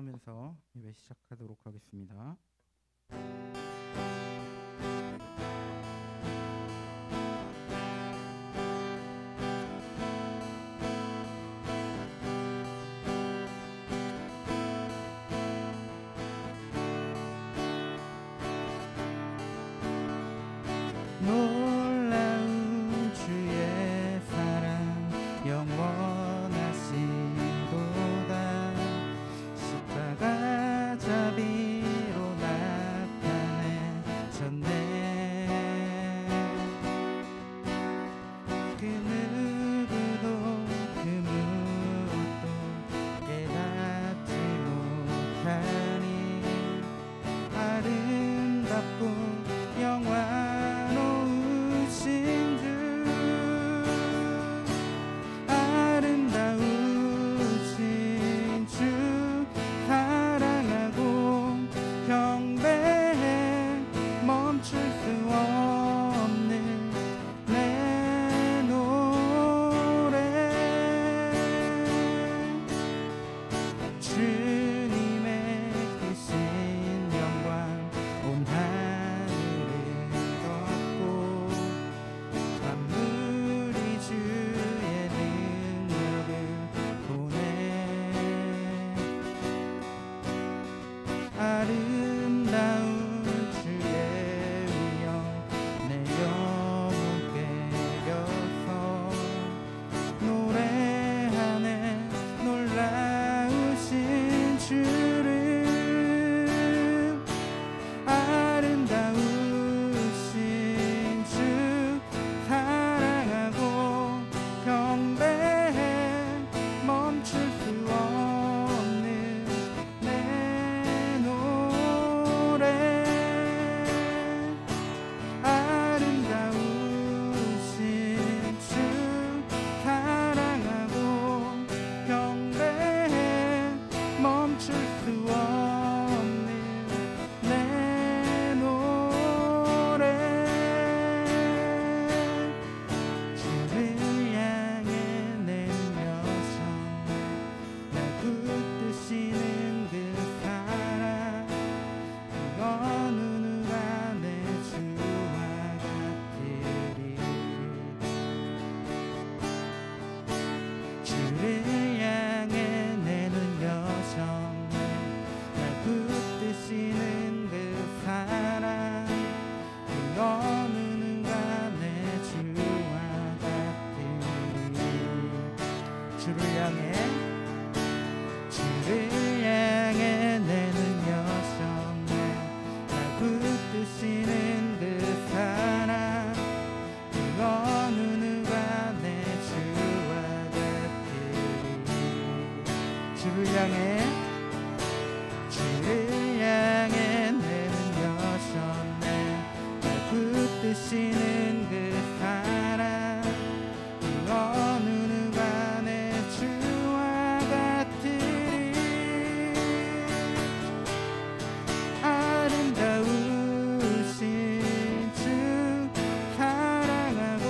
하면서 예배 시작하도록 하겠습니다. 놀라운 주의 사랑 영원하시도다. 십자가 자비로 나타내셨네. 그 누구도 그 무엇도 깨닫지 못하니 아름답고 영화로우신 주, 아름다우신 주 사랑하고 경배해. 멈출 수 없는 내 노래. 주님의 크신 영광 온 하늘을 덮고 만물이 주의 능력을 보내. 아름다운 주의 위엄 내 영혼 깨려서 노래하네. 놀라우신 주를, 아름다우신 주 사랑하고 경배해. 멈출 수 없는 내 노래. 아름다우신 주 사랑하고 경배해. 멈출 수 없는 내 노래. 주를 향해 내밀며서 날 붙드시는 그 사랑, 그 어느 누가 내 주와 같으리. 주를 향해 내밀며서 날 붙드시는 그 사랑, 그 어느 누가 내 주와 같으리. 주를 향해, 주를 향해 내 눈여서 날 붙드시는 그 사랑, 그 어느 누가 내 주와 같으리. 주를 향해, 주를 향해 내 눈여서 날 붙드시는 그 사랑, 그 어느 누가 내 주와 같으리. 아름다우신 주 사랑하고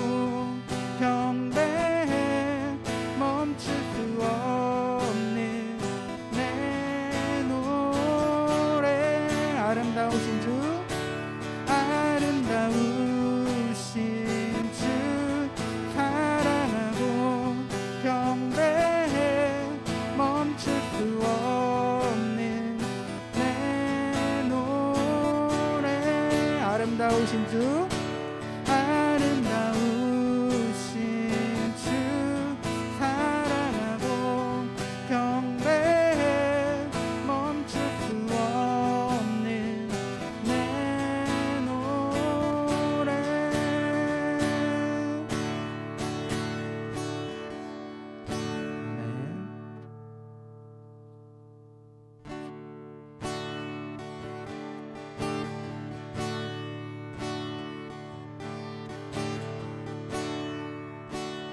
경배해. 멈출 수 없는 내 노래. 아름다우신 주, 아름다우신 주 사랑하고 경배해. 멈출 수 없는 내 노래. 아름다우신 주, 아름다우신 주 사랑하고 경배해. 멈출 수 없는 내 노래.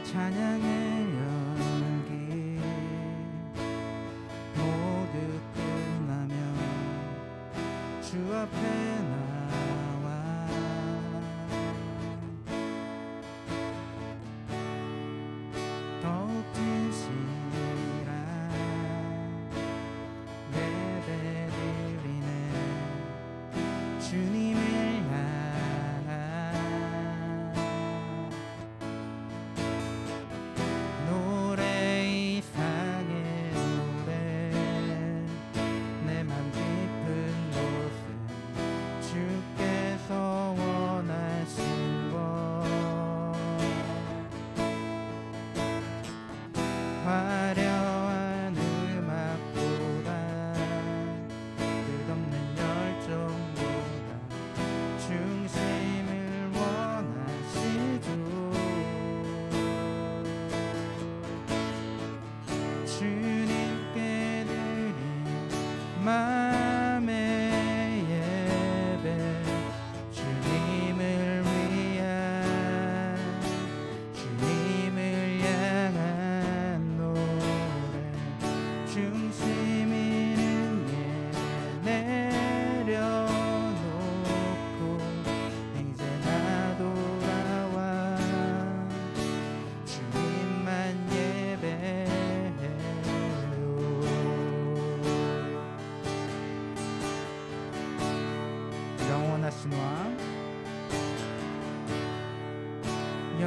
찬양의 열기 모두 끝나면 주 앞에 나와 더욱 진실한 내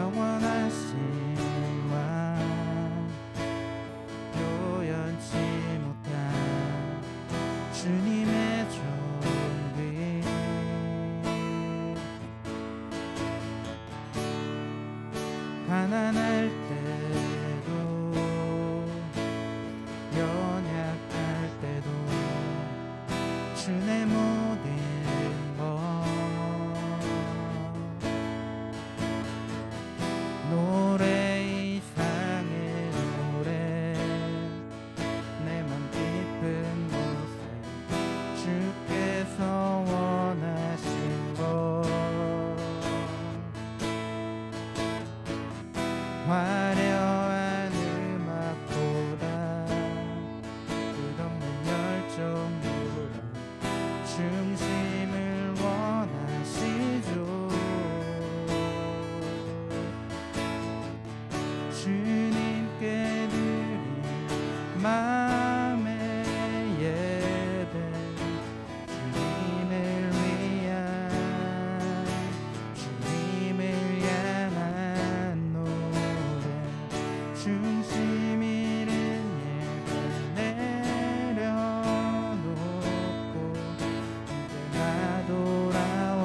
영원하신 왕 요연치 못한 주님의 존귀 가난할 때도 연약할 때도 주의 모든 것 노래 이상의 노래 내 맘 깊은 곳에 주께서 원하신 것 화려한 음악보다 끝없는 열정보다 중심을 원하시죠. 주님께 드린 마음의 예배 주님을 위한 주님을 향한 노래 중심 잃은 예배 내려놓고 이제 나 돌아와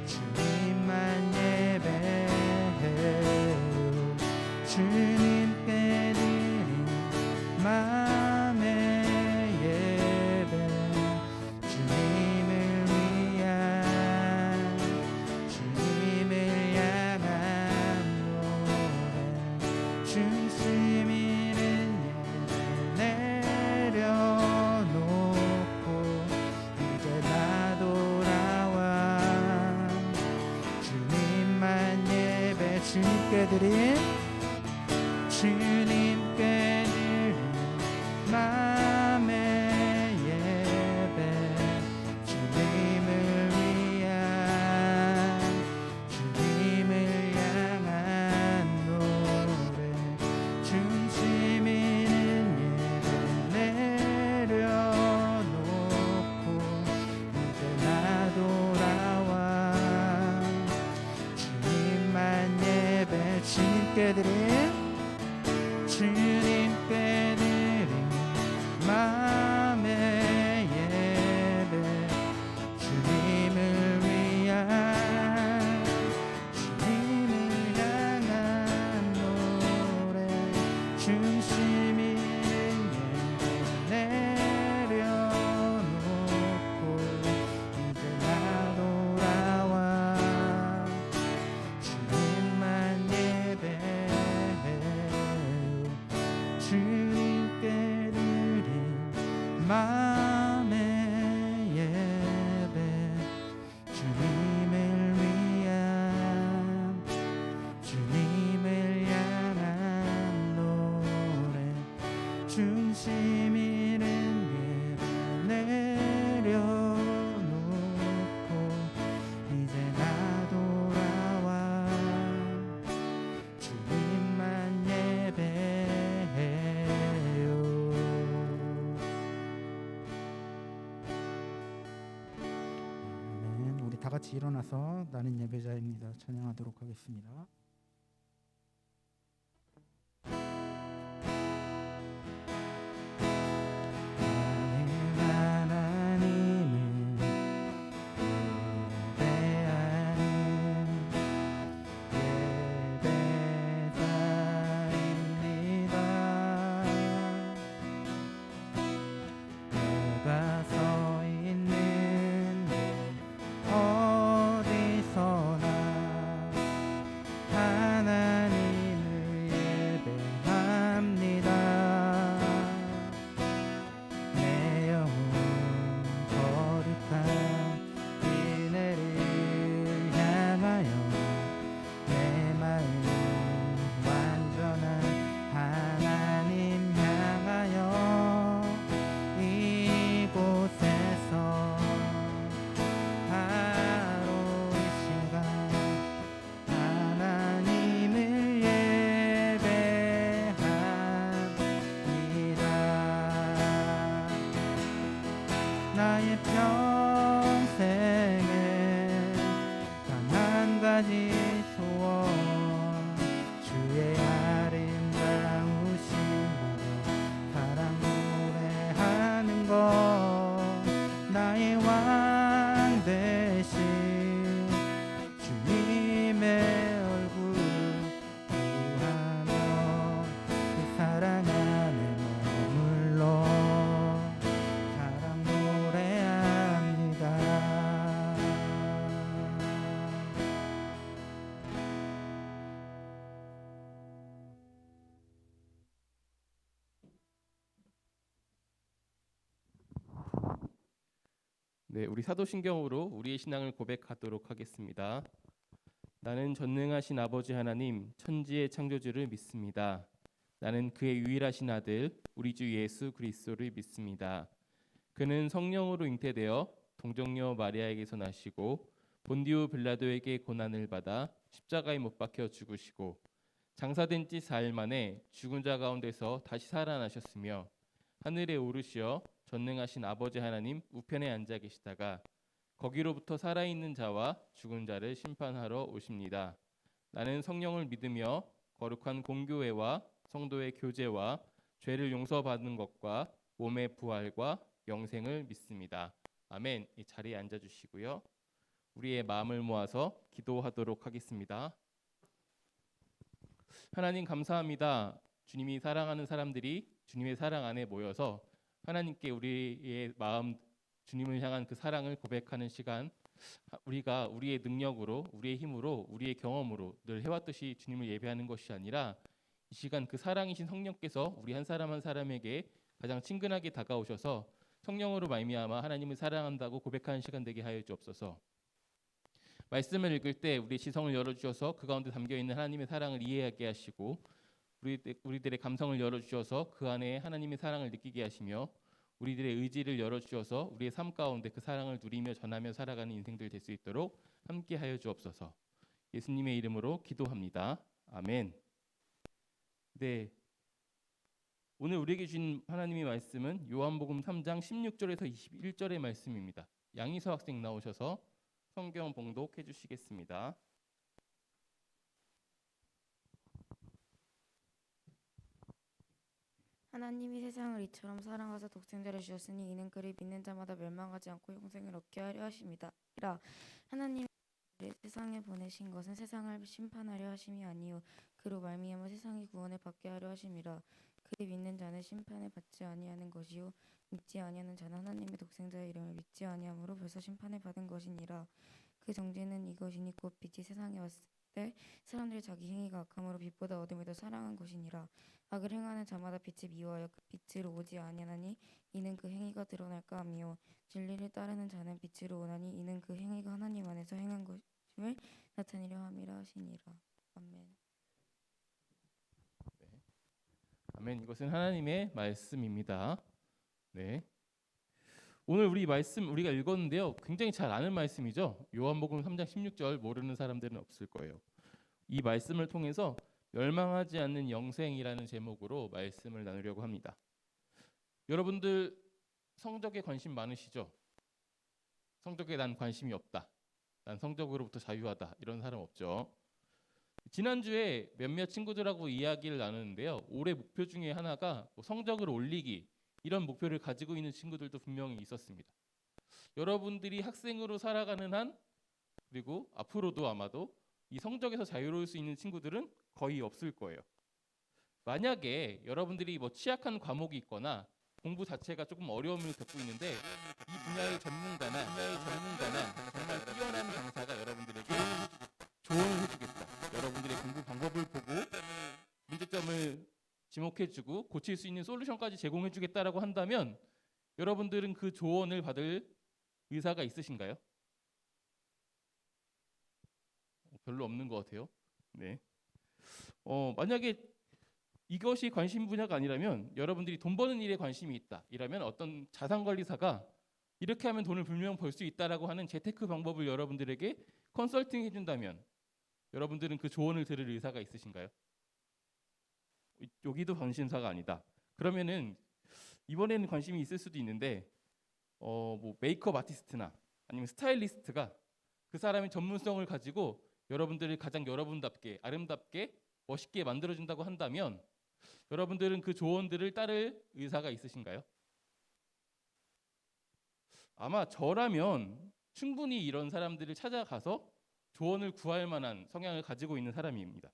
주님만 예배해요. 주님께 드린 마음의 예배 주님을 위한 주님을 향한 노래 중심 잃은 예배 내려놓고 이제 나 돌아와 주님만 예배 주님께 드린 마음의 예배 주님을 위한 주님을 향한 노래 중심 있는 예배 내려놓고 이제 나 돌아와 주님만 예배 주님께 드린 마음의 예배 주님을 위한 주님을 향한 노래 중심 있는 예배 내려놓고 이제 나 돌아와 주님만 예배해요. 주님께 드린 마음의 예배 주님을 위한 주님을 향한 노래 중심 잃은 예배 내려놓고 이제 나 돌아와 주님만 예배해요. 우리 다 같이 일어나서 나는 예배자입니다 찬양하도록 하겠습니다. 나의 평생에 단 한 가지 소원 주의 아름다우심으로 사랑 노래하는 것 나의 왕 대신 주님의 얼굴 구하며 그 사랑 안에 머물러 사랑 노래합니다. 네, 우리 사도신경으로 우리의 신앙을 고백하도록 하겠습니다. 나는 전능하신 아버지 하나님, 천지의 창조주를 믿습니다. 나는 그의 유일하신 아들, 우리 주 예수 그리스도를 믿습니다. 그는 성령으로 잉태되어 동정녀 마리아에게서 나시고 본디오 빌라도에게 고난을 받아 십자가에 못 박혀 죽으시고 장사된 지 4일 만에 죽은 자 가운데서 다시 살아나셨으며 하늘에 오르시어 전능하신 아버지 하나님 우편에 앉아 계시다가 거기로부터 살아있는 자와 죽은 자를 심판하러 오십니다. 나는 성령을 믿으며 거룩한 공교회와 성도의 교제와 죄를 용서받는 것과 몸의 부활과 영생을 믿습니다. 아멘. 이 자리에 앉아주시고요. 우리의 마음을 모아서 기도하도록 하겠습니다. 하나님 감사합니다. 주님이 사랑하는 사람들이 주님의 사랑 안에 모여서 하나님께 우리의 마음, 주님을 향한 그 사랑을 고백하는 시간, 우리가 우리의 능력으로, 우리의 힘으로, 우리의 경험으로 늘 해왔듯이 주님을 예배하는 것이 아니라 이 시간 그 사랑이신 성령께서 우리 한 사람 한 사람에게 가장 친근하게 다가오셔서 성령으로 말미암아 하나님을 사랑한다고 고백하는 시간 되게 하여 주옵소서. 말씀을 읽을 때 우리의 시선을 열어주셔서 그 가운데 담겨있는 하나님의 사랑을 이해하게 하시고 우리들의 감성을 열어주셔서 그 안에 하나님의 사랑을 느끼게 하시며 우리들의 의지를 열어주셔서 우리의 삶 가운데 그 사랑을 누리며 전하며 살아가는 인생들 될 수 있도록 함께하여 주옵소서. 예수님의 이름으로 기도합니다. 아멘. 네, 오늘 우리에게 주신 하나님의 말씀은 요한복음 3장 16절에서 21절의 말씀입니다. 양희서 학생 나오셔서 성경 봉독해 주시겠습니다. 하나님이 세상을 이처럼 사랑하사 독생자를 주셨으니 이는 그를 믿는 자마다 멸망하지 않고 영생을 얻게 하려 하심이다. 하나님이 그를 세상에 보내신 것은 세상을 심판하려 하심이 아니요 그로 말미암아 세상이 구원을 받게 하려 하심이라. 그를 믿는 자는 심판을 받지 아니하는 것이요 믿지 아니하는 자는 하나님의 독생자의 이름을 믿지 아니함으로 벌써 심판을 받은 것이니라. 그 정죄는 이것이니 곧 빛이 세상에 왔을 때 사람들이 자기 행위가 악함으로 빛보다 어둠을 더 사랑한 것이니라. 악을 행하는 자마다 빛을 미워하여 그 빛으로 오지 아니하나니 이는 그 행위가 드러날까 함이요 진리를 따르는 자는 빛으로 오나니 이는 그 행위가 하나님 안에서 행한 것임을 나타내려 함이라 하시니라. 아멘. 아멘. 이것은 하나님의 말씀입니다. 네. 오늘 우리 말씀 우리가 읽었는데요. 굉장히 잘 아는 말씀이죠. 요한복음 3장 16절 모르는 사람들은 없을 거예요. 이 말씀을 통해서 멸망하지 않는 영생이라는 제목으로 말씀을 나누려고 합니다. 여러분들 성적에 관심 많으시죠? 성적에 난 관심이 없다. 난 성적으로부터 자유하다. 이런 사람 없죠? 지난주에 몇몇 친구들하고 이야기를 나누는데요. 올해 목표 중에 하나가 성적을 올리기 이런 목표를 가지고 있는 친구들도 분명히 있었습니다. 여러분들이 학생으로 살아가는 한 그리고 앞으로도 아마도 이 성적에서 자유로울 수 있는 친구들은 거의 없을 거예요. 만약에 여러분들이 취약한 과목이 있거나 공부 자체가 조금 어려움을 겪고 있는데 이 분야의 전문가나 정말 뛰어난 강사가 여러분들에게 조언을 해주겠다. 여러분들의 공부 방법을 보고 문제점을 지목해주고 고칠 수 있는 솔루션까지 제공해주겠다라고 한다면 여러분들은 그 조언을 받을 의사가 있으신가요? 별로 없는 것 같아요. 네. 만약에 이것이 관심 분야가 아니라면 여러분들이 돈 버는 일에 관심이 있다. 이라면 어떤 자산관리사가 이렇게 하면 돈을 분명 벌 수 있다라고 하는 재테크 방법을 여러분들에게 컨설팅 해준다면 여러분들은 그 조언을 들을 의사가 있으신가요? 여기도 관심사가 아니다. 그러면은 이번에는 관심이 있을 수도 있는데 메이크업 아티스트나 아니면 스타일리스트가 그 사람의 전문성을 가지고 여러분들을 가장 여러분답게 아름답게 멋있게 만들어준다고 한다면 여러분들은 그 조언들을 따를 의사가 있으신가요? 아마 저라면 충분히 이런 사람들을 찾아가서 조언을 구할 만한 성향을 가지고 있는 사람입니다.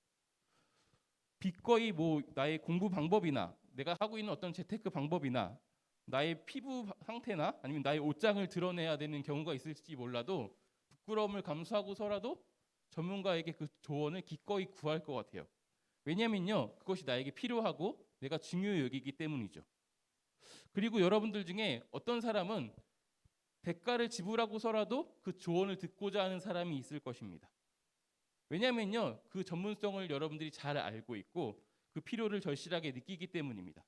기꺼이 뭐 나의 공부 방법이나 내가 하고 있는 어떤 재테크 방법이나 나의 피부 상태나 아니면 나의 옷장을 드러내야 되는 경우가 있을지 몰라도 부끄러움을 감수하고서라도 전문가에게 그 조언을 기꺼이 구할 것 같아요. 왜냐면요, 그것이 나에게 필요하고 내가 중요히 여기기 때문이죠. 그리고 여러분들 중에 어떤 사람은 대가를 지불하고서라도 그 조언을 듣고자 하는 사람이 있을 것입니다. 왜냐면요, 그 전문성을 여러분들이 잘 알고 있고 그 필요를 절실하게 느끼기 때문입니다.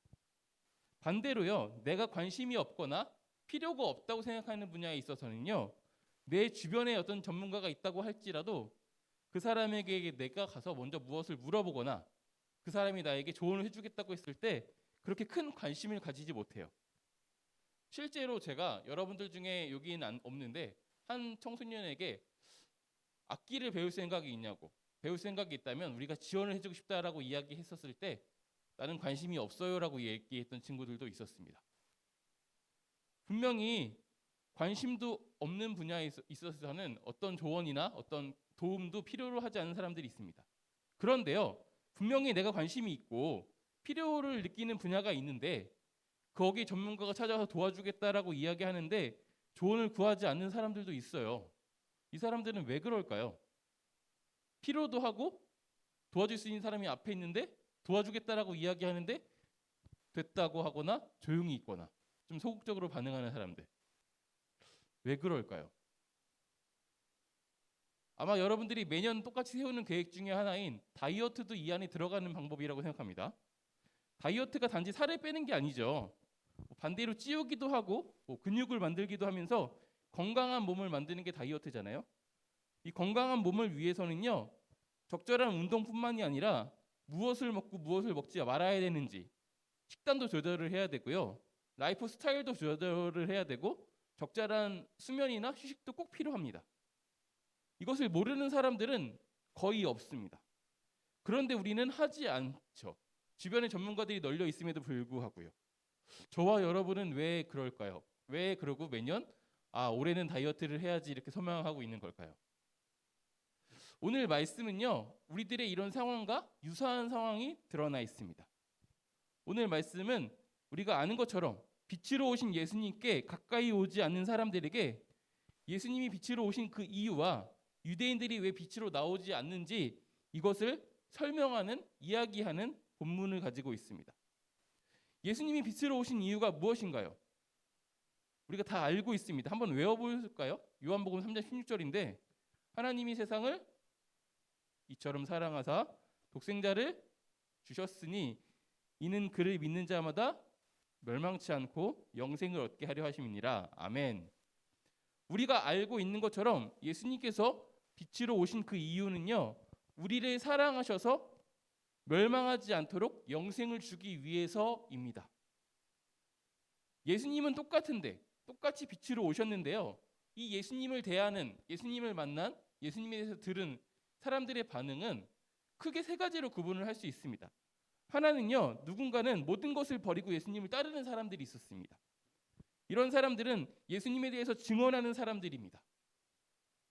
반대로요, 내가 관심이 없거나 필요가 없다고 생각하는 분야에 있어서는요, 내 주변에 어떤 전문가가 있다고 할지라도 그 사람에게 내가 가서 먼저 무엇을 물어보거나 그 사람이 나에게 조언을 해주겠다고 했을 때 그렇게 큰 관심을 가지지 못해요. 실제로 제가 여러분들 중에 여기는 없는데 한 청소년에게 악기를 배울 생각이 있냐고, 배울 생각이 있다면 우리가 지원을 해주고 싶다라고 이야기했었을 때 나는 관심이 없어요라고 얘기했던 친구들도 있었습니다. 분명히 관심도 없는 분야에 있어서는 어떤 조언이나 어떤 도움도 필요로 하지 않는 사람들이 있습니다. 그런데요, 분명히 내가 관심이 있고 필요를 느끼는 분야가 있는데 거기 전문가가 찾아서 도와주겠다라고 이야기하는데 조언을 구하지 않는 사람들도 있어요. 이 사람들은 왜 그럴까요? 필요도 하고 도와줄 수 있는 사람이 앞에 있는데 도와주겠다라고 이야기하는데 됐다고 하거나 조용히 있거나 좀 소극적으로 반응하는 사람들. 왜 그럴까요? 아마 여러분들이 매년 똑같이 세우는 계획 중에 하나인 다이어트도 이 안에 들어가는 방법이라고 생각합니다. 다이어트가 단지 살을 빼는 게 아니죠. 반대로 찌우기도 하고 근육을 만들기도 하면서 건강한 몸을 만드는 게 다이어트잖아요. 이 건강한 몸을 위해서는요, 적절한 운동뿐만이 아니라 무엇을 먹고 무엇을 먹지 말아야 되는지 식단도 조절을 해야 되고요, 라이프 스타일도 조절을 해야 되고 적절한 수면이나 휴식도 꼭 필요합니다. 이것을 모르는 사람들은 거의 없습니다. 그런데 우리는 하지 않죠. 주변에 전문가들이 널려 있음에도 불구하고요. 저와 여러분은 왜 그럴까요? 왜 그러고 매년 올해는 다이어트를 해야지 이렇게 소망하고 있는 걸까요? 오늘 말씀은요, 우리들의 이런 상황과 유사한 상황이 드러나 있습니다. 오늘 말씀은 우리가 아는 것처럼 빛으로 오신 예수님께 가까이 오지 않는 사람들에게 예수님이 빛으로 오신 그 이유와 유대인들이 왜 빛으로 나오지 않는지 이것을 설명하는, 이야기하는 본문을 가지고 있습니다. 예수님이 빛으로 오신 이유가 무엇인가요? 우리가 다 알고 있습니다. 한번 외워볼까요? 요한복음 3장 16절인데 하나님이 세상을 이처럼 사랑하사 독생자를 주셨으니 이는 그를 믿는 자마다 멸망치 않고 영생을 얻게 하려 하심이니라. 아멘. 우리가 알고 있는 것처럼 예수님께서 빛으로 오신 그 이유는요, 우리를 사랑하셔서 멸망하지 않도록 영생을 주기 위해서입니다. 예수님은 똑같이 빛으로 오셨는데요, 이 예수님을 대하는, 예수님을 만난, 예수님에 대해서 들은 사람들의 반응은 크게 세 가지로 구분을 할 수 있습니다. 하나는요, 누군가는 모든 것을 버리고 예수님을 따르는 사람들이 있었습니다. 이런 사람들은 예수님에 대해서 증언하는 사람들입니다.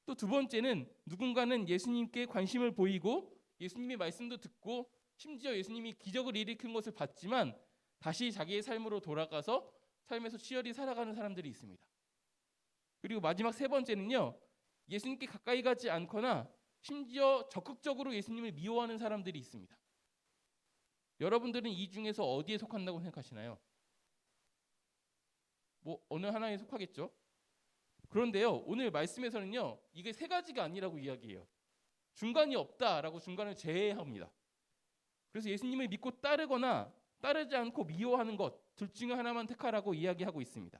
또 두 번째는 누군가는 예수님께 관심을 보이고 예수님의 말씀도 듣고 심지어 예수님이 기적을 일으킨 것을 봤지만 다시 자기의 삶으로 돌아가서 삶에서 치열히 살아가는 사람들이 있습니다. 그리고 마지막 세 번째는요, 예수님께 가까이 가지 않거나 심지어 적극적으로 예수님을 미워하는 사람들이 있습니다. 여러분들은 이 중에서 어디에 속한다고 생각하시나요? 어느 하나에 속하겠죠? 그런데요, 오늘 말씀에서는요, 이게 세 가지가 아니라고 이야기해요. 중간이 없다라고 중간을 제외합니다. 그래서 예수님을 믿고 따르거나 따르지 않고 미워하는 것, 둘 중에 하나만 택하라고 이야기하고 있습니다.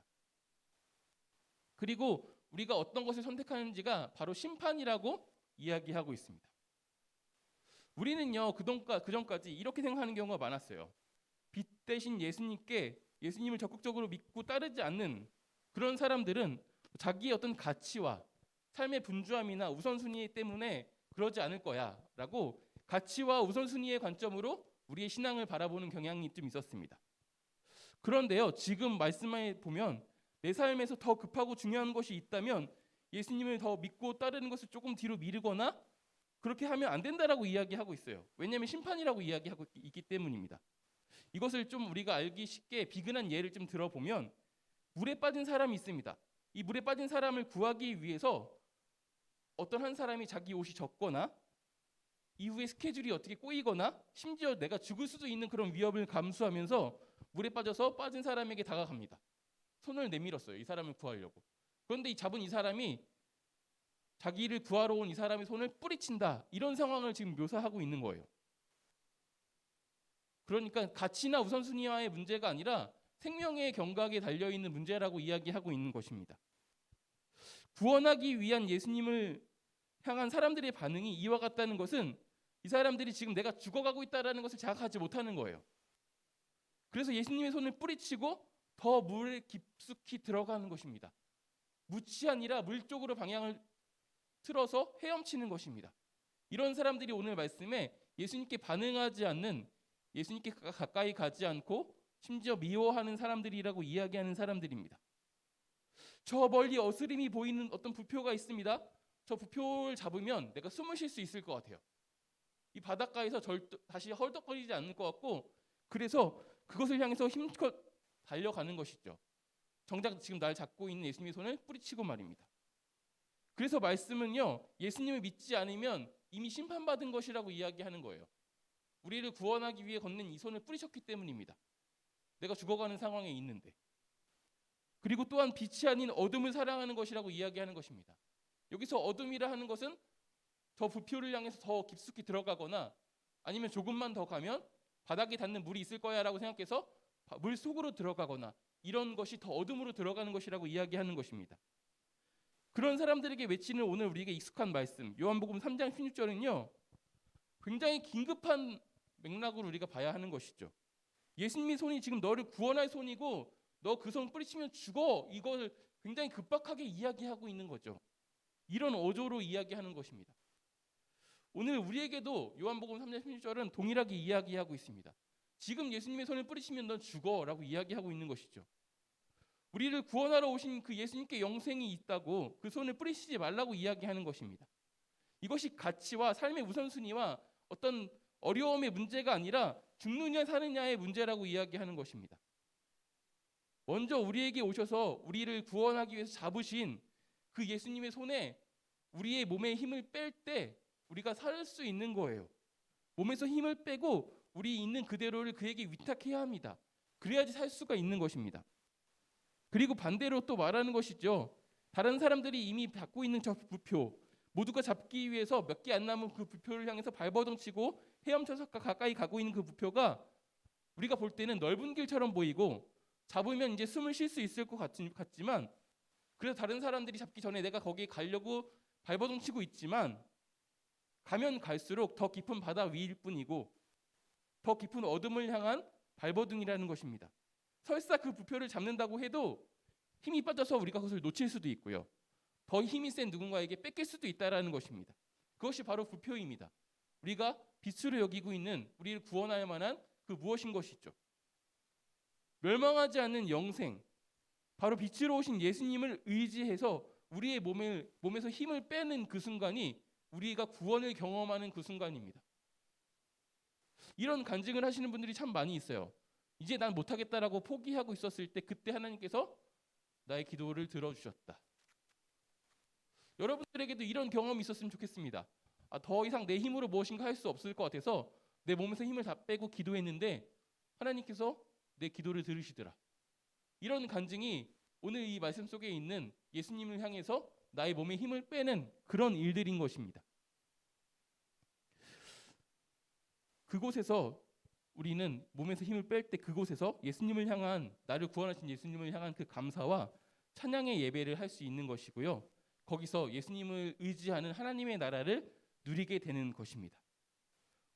그리고 우리가 어떤 것을 선택하는지가 바로 심판이라고 이야기하고 있습니다. 우리는요, 그전까지 이렇게 생각하는 경우가 많았어요. 빛 대신 예수님을 적극적으로 믿고 따르지 않는 그런 사람들은 자기의 어떤 가치와 삶의 분주함이나 우선순위 때문에 그러지 않을 거야라고 가치와 우선순위의 관점으로 우리의 신앙을 바라보는 경향이 좀 있었습니다. 그런데요, 지금 말씀에 보면 내 삶에서 더 급하고 중요한 것이 있다면 예수님을 더 믿고 따르는 것을 조금 뒤로 미루거나 그렇게 하면 안 된다라고 이야기하고 있어요. 왜냐하면 심판이라고 이야기하고 있기 때문입니다. 이것을 좀 우리가 알기 쉽게 비근한 예를 좀 들어보면 물에 빠진 사람이 있습니다. 이 물에 빠진 사람을 구하기 위해서 어떤 한 사람이 자기 옷이 젖거나 이후에 스케줄이 어떻게 꼬이거나 심지어 내가 죽을 수도 있는 그런 위협을 감수하면서 물에 빠져서 빠진 사람에게 다가갑니다. 손을 내밀었어요. 이 사람을 구하려고. 그런데 잡은 이 사람이 자기를 구하러 온 이 사람의 손을 뿌리친다. 이런 상황을 지금 묘사하고 있는 거예요. 그러니까 가치나 우선순위와의 문제가 아니라 생명의 경각에 달려있는 문제라고 이야기하고 있는 것입니다. 구원하기 위한 예수님을 향한 사람들의 반응이 이와 같다는 것은 이 사람들이 지금 내가 죽어가고 있다는 것을 자각하지 못하는 거예요. 그래서 예수님의 손을 뿌리치고 더 물에 깊숙이 들어가는 것입니다. 묻이 아니라 물 쪽으로 방향을 틀어서 헤엄치는 것입니다. 이런 사람들이 오늘 말씀에 예수님께 반응하지 않는, 예수님께 가까이 가지 않고 심지어 미워하는 사람들이라고 이야기하는 사람들입니다. 저 멀리 어스름이 보이는 어떤 부표가 있습니다. 저 부표를 잡으면 내가 숨을 쉴 수 있을 것 같아요. 이 바닷가에서 다시 헐떡거리지 않을 것 같고, 그래서 그것을 향해서 힘껏 달려가는 것이죠. 정작 지금 날 잡고 있는 예수님의 손을 뿌리치고 말입니다. 그래서 말씀은요, 예수님을 믿지 않으면 이미 심판받은 것이라고 이야기하는 거예요. 우리를 구원하기 위해 건넨 이 손을 뿌리셨기 때문입니다. 내가 죽어가는 상황에 있는데. 그리고 또한 빛이 아닌 어둠을 사랑하는 것이라고 이야기하는 것입니다. 여기서 어둠이라 하는 것은 저 부표를 향해서 더 깊숙이 들어가거나 아니면 조금만 더 가면 바닥에 닿는 물이 있을 거야 라고 생각해서 물 속으로 들어가거나 이런 것이 더 어둠으로 들어가는 것이라고 이야기하는 것입니다. 그런 사람들에게 외치는 오늘 우리에게 익숙한 말씀, 요한복음 3장 16절은요, 굉장히 긴급한 맥락으로 우리가 봐야 하는 것이죠. 예수님의 손이 지금 너를 구원할 손이고 너 그 손 뿌리치면 죽어, 이걸 굉장히 급박하게 이야기하고 있는 거죠. 이런 어조로 이야기하는 것입니다. 오늘 우리에게도 요한복음 3장 16절은 동일하게 이야기하고 있습니다. 지금 예수님의 손을 뿌리치면 넌 죽어 라고 이야기하고 있는 것이죠. 우리를 구원하러 오신 그 예수님께 영생이 있다고 그 손을 뿌리치지 말라고 이야기하는 것입니다. 이것이 가치와 삶의 우선순위와 어떤 어려움의 문제가 아니라 죽느냐 사느냐의 문제라고 이야기하는 것입니다. 먼저 우리에게 오셔서 우리를 구원하기 위해서 잡으신 그 예수님의 손에 우리의 몸에 힘을 뺄 때 우리가 살 수 있는 거예요. 몸에서 힘을 빼고 우리 있는 그대로를 그에게 위탁해야 합니다. 그래야지 살 수가 있는 것입니다. 그리고 반대로 또 말하는 것이죠. 다른 사람들이 이미 갖고 있는 저 부표, 모두가 잡기 위해서 몇 개 안 남은 그 부표를 향해서 발버둥치고 헤엄쳐서 가까이 가고 있는 그 부표가 우리가 볼 때는 넓은 길처럼 보이고 잡으면 이제 숨을 쉴 수 있을 것 같지만, 그래서 다른 사람들이 잡기 전에 내가 거기에 가려고 발버둥치고 있지만 가면 갈수록 더 깊은 바다 위일 뿐이고 더 깊은 어둠을 향한 발버둥이라는 것입니다. 설사 그 부표를 잡는다고 해도 힘이 빠져서 우리가 그것을 놓칠 수도 있고요. 더 힘이 센 누군가에게 뺏길 수도 있다라는 것입니다. 그것이 바로 부표입니다. 우리가 빛으로 여기고 있는 우리를 구원할 만한 그 무엇인 것이죠. 멸망하지 않는 영생, 바로 빛으로 오신 예수님을 의지해서 우리의 몸에서 힘을 빼는 그 순간이 우리가 구원을 경험하는 그 순간입니다. 이런 간증을 하시는 분들이 참 많이 있어요. 이제 난 못하겠다라고 포기하고 있었을 때 그때 하나님께서 나의 기도를 들어주셨다. 여러분들에게도 이런 경험이 있었으면 좋겠습니다. 더 이상 내 힘으로 무엇인가 할 수 없을 것 같아서 내 몸에서 힘을 다 빼고 기도했는데 하나님께서 내 기도를 들으시더라. 이런 간증이 오늘 이 말씀 속에 있는 예수님을 향해서 나의 몸에 힘을 빼는 그런 일들인 것입니다. 그곳에서 우리는 몸에서 힘을 뺄 때 그곳에서 예수님을 향한, 나를 구원하신 예수님을 향한 그 감사와 찬양의 예배를 할 수 있는 것이고요. 거기서 예수님을 의지하는 하나님의 나라를 누리게 되는 것입니다.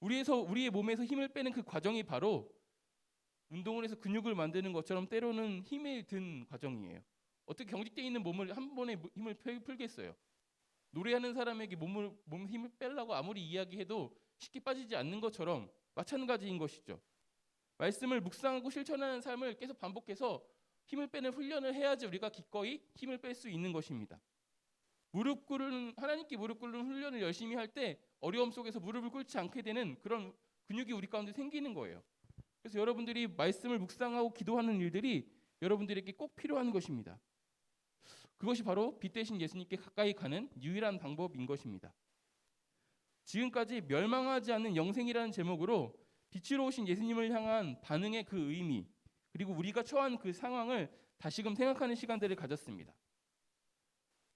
우리의 몸에서 힘을 빼는 그 과정이 바로 운동을 해서 근육을 만드는 것처럼 때로는 힘이 든 과정이에요. 어떻게 경직되어 있는 몸을 한 번에 힘을 풀겠어요? 노래하는 사람에게 몸 힘을 빼려고 아무리 이야기해도 쉽게 빠지지 않는 것처럼 마찬가지인 것이죠. 말씀을 묵상하고 실천하는 삶을 계속 반복해서 힘을 빼는 훈련을 해야지 우리가 기꺼이 힘을 뺄 수 있는 것입니다. 하나님께 무릎 꿇는 훈련을 열심히 할 때 어려움 속에서 무릎을 꿇지 않게 되는 그런 근육이 우리 가운데 생기는 거예요. 그래서 여러분들이 말씀을 묵상하고 기도하는 일들이 여러분들에게 꼭 필요한 것입니다. 그것이 바로 빛 대신 예수님께 가까이 가는 유일한 방법인 것입니다. 지금까지 멸망하지 않는 영생이라는 제목으로 빛으로 오신 예수님을 향한 반응의 그 의미, 그리고 우리가 처한 그 상황을 다시금 생각하는 시간들을 가졌습니다.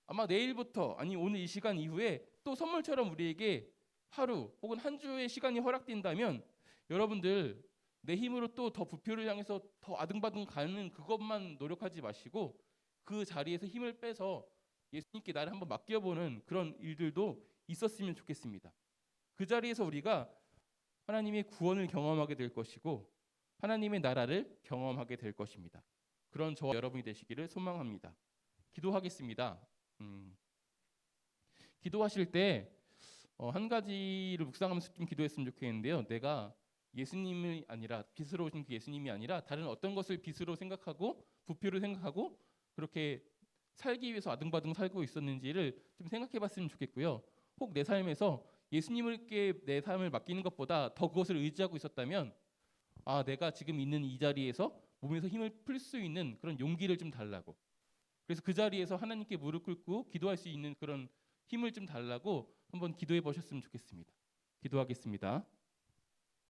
아마 내일부터 아니 오늘 이 시간 이후에 또 선물처럼 우리에게 하루 혹은 한 주의 시간이 허락된다면 여러분들 내 힘으로 또 더 부표를 향해서 더 아등바등 가는 그것만 노력하지 마시고 그 자리에서 힘을 빼서 예수님께 나를 한번 맡겨보는 그런 일들도 있었으면 좋겠습니다. 그 자리에서 우리가 하나님의 구원을 경험하게 될 것이고 하나님의 나라를 경험하게 될 것입니다. 그런 저와 여러분이 되시기를 소망합니다. 기도하겠습니다. 기도하실 때 한 가지를 묵상하면서 좀 기도했으면 좋겠는데요. 내가 예수님이 아니라 빛으로 오신 그 예수님이 아니라 다른 어떤 것을 빛으로 생각하고 부표로 생각하고 그렇게 살기 위해서 아등바등 살고 있었는지를 좀 생각해봤으면 좋겠고요. 혹 내 삶에서 예수님께 내 삶을 맡기는 것보다 더 그것을 의지하고 있었다면 내가 지금 있는 이 자리에서 몸에서 힘을 풀 수 있는 그런 용기를 좀 달라고, 그래서 그 자리에서 하나님께 무릎 꿇고 기도할 수 있는 그런 힘을 좀 달라고 한번 기도해 보셨으면 좋겠습니다. 기도하겠습니다.